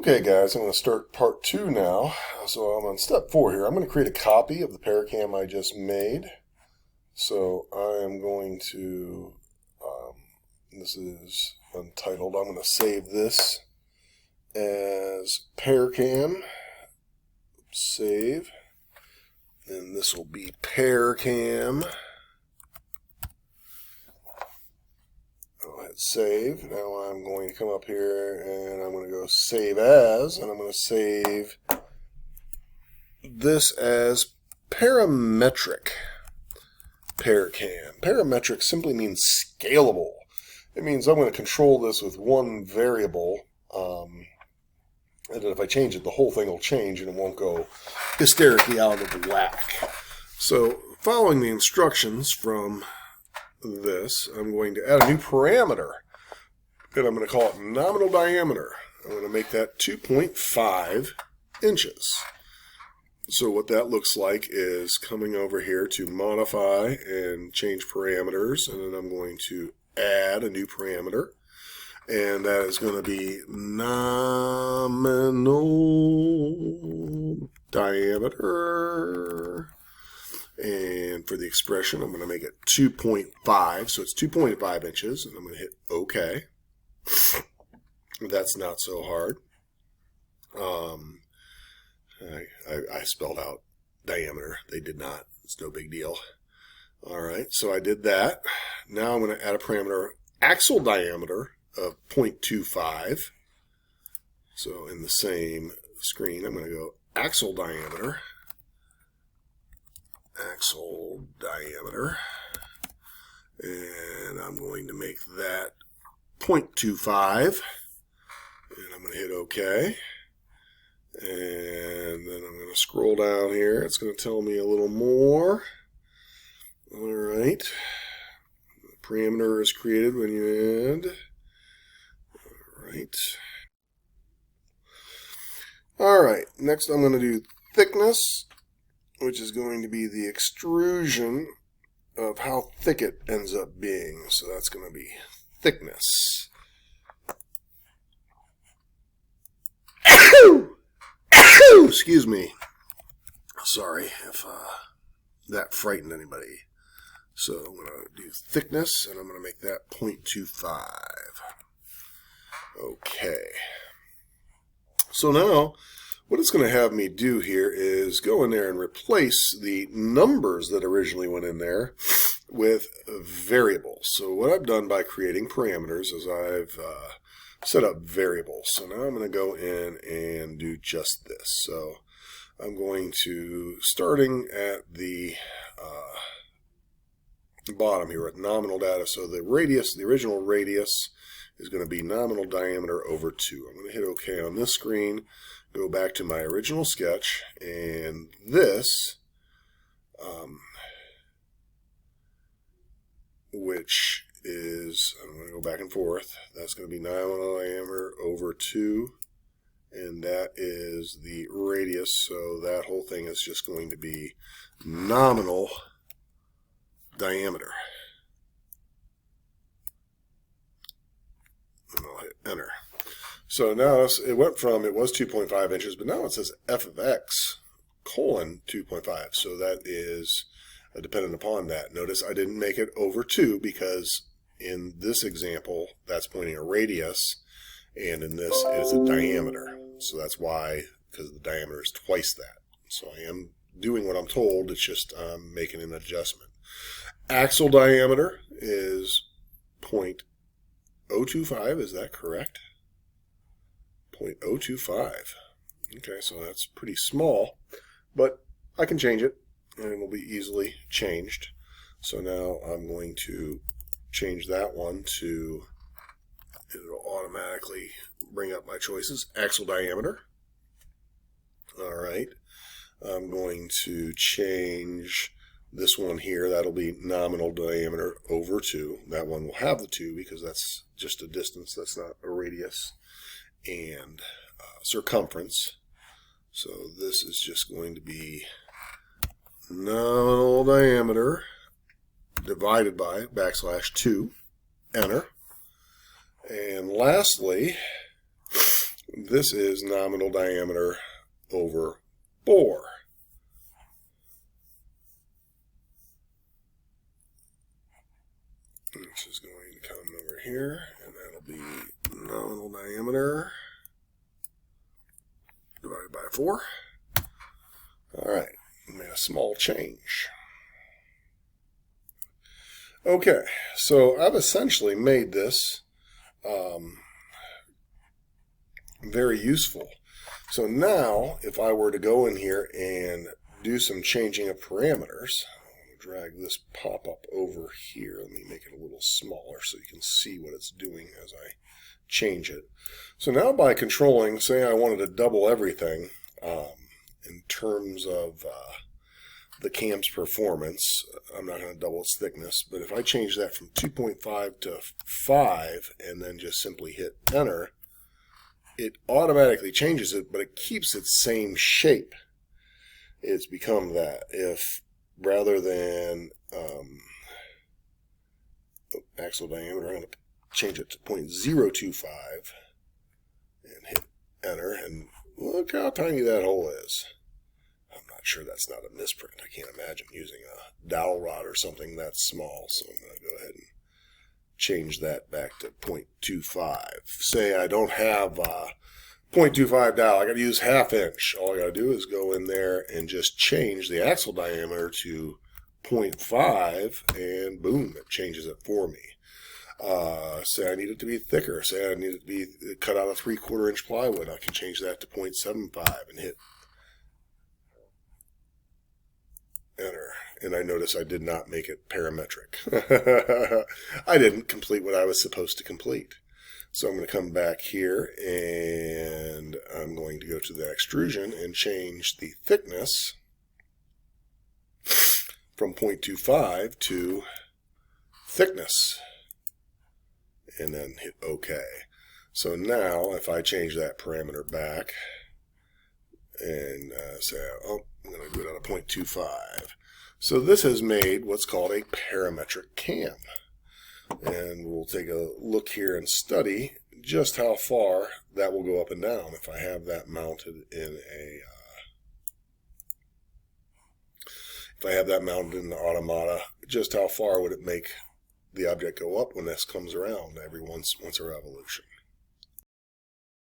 Okay guys, I'm going to start part 2 now. So I'm on step 4 here. I'm going to create a copy of the Paracam I just made. So I am going to, this is untitled, I'm going to save this as Paracam, save, and this will be Paracam. I'll hit save. Now I'm going to come up here and I'm going to go save as, and I'm going to save this as parametric Paracam. Parametric simply means scalable. It means I'm going to control this with one variable, and then if I change it, the whole thing will change and it won't go hysterically out of whack. So following the instructions from this, I'm going to add a new parameter, and I'm going to call it nominal diameter. I'm going to make that 2.5 inches. So what that looks like is coming over here to modify and change parameters, and then I'm going to add a new parameter, and that is going to be nominal diameter. And for the expression, I'm going to make it 2.5, so it's 2.5 inches, and I'm going to hit OK. That's not so hard. I spelled out diameter. They did not. It's no big deal. All right, so I did that. Now I'm going to add a parameter, axle diameter of 0.25. So in the same screen, I'm going to go axle diameter, and I'm going to make that 0.25, and I'm going to hit OK. And then I'm going to scroll down here. It's going to tell me a little more. All right. The parameter is created when you add. All right. All right. Next, I'm going to do thickness, which is going to be the extrusion of how thick it ends up being. So that's going to be thickness. Excuse me. Sorry if that frightened anybody. So I'm going to do thickness, and I'm going to make that 0.25. Okay. So now, what it's going to have me do here is go in there and replace the numbers that originally went in there with variables. So what I've done by creating parameters is I've set up variables. So now I'm going to go in and do just this. So I'm going to, starting at the bottom here at nominal data, so the radius, the original radius is going to be nominal diameter over 2. I'm going to hit OK on this screen, go back to my original sketch, and this, which is, I'm going to go back and forth, that's going to be nominal diameter over 2, and that is the radius, so that whole thing is just going to be nominal diameter. And I'll hit enter. So now it went from, it was 2.5 inches, but now it says f of x colon 2.5, so that is dependent upon that. Notice I didn't make it over 2 because in this example, that's pointing a radius, and in this, it's a diameter. So that's why, because the diameter is twice that. So I am doing what I'm told, it's just making an adjustment. Axle diameter is 0.025, is that correct? 0.025. Okay, so that's pretty small, but I can change it, and it will be easily changed. So now I'm going to change that one to, it'll automatically bring up my choices. Axle diameter. All right. I'm going to change this one here. That'll be nominal diameter over 2. That one will have the 2 because that's just a distance. That's not a radius. And circumference. So this is just going to be nominal diameter divided by \2, enter. And lastly, this is nominal diameter over bore. This is going to come over here, and that'll be nominal diameter divided by 4. All right, made a small change. Okay, so I've essentially made this very useful. So now, if I were to go in here and do some changing of parameters, drag this pop-up over here. Let me make it a little smaller so you can see what it's doing as I change it. So now by controlling, say I wanted to double everything in terms of the cam's performance, I'm not going to double its thickness, but if I change that from 2.5 to 5 and then just simply hit enter, it automatically changes it, but it keeps its same shape. It's become that. If rather than axle diameter, I'm going to change it to 0.025 and hit enter, and look how tiny that hole is. I'm not sure that's not a misprint. I can't imagine using a dowel rod or something that small, so I'm going to go ahead and change that back to 0.25. Say I don't have 0.25 dowel, I got to use 1/2 inch. All I got to do is go in there and just change the axle diameter to 0.5, and boom, it changes it for me. Say I need it to be thicker. Say I need it to be cut out of 3/4 inch plywood. I can change that to 0.75 and hit enter. And I notice I did not make it parametric. I didn't complete what I was supposed to complete. So I'm going to come back here and I'm going to go to the extrusion and change the thickness from 0.25 to thickness. And then hit OK. So now if I change that parameter back and say, oh, I'm going to do it at a 0.25. So this has made what's called a parametric cam. And we'll take a look here and study just how far that will go up and down if I have that mounted in a the automata. Just how far would it make the object go up when this comes around every once a revolution?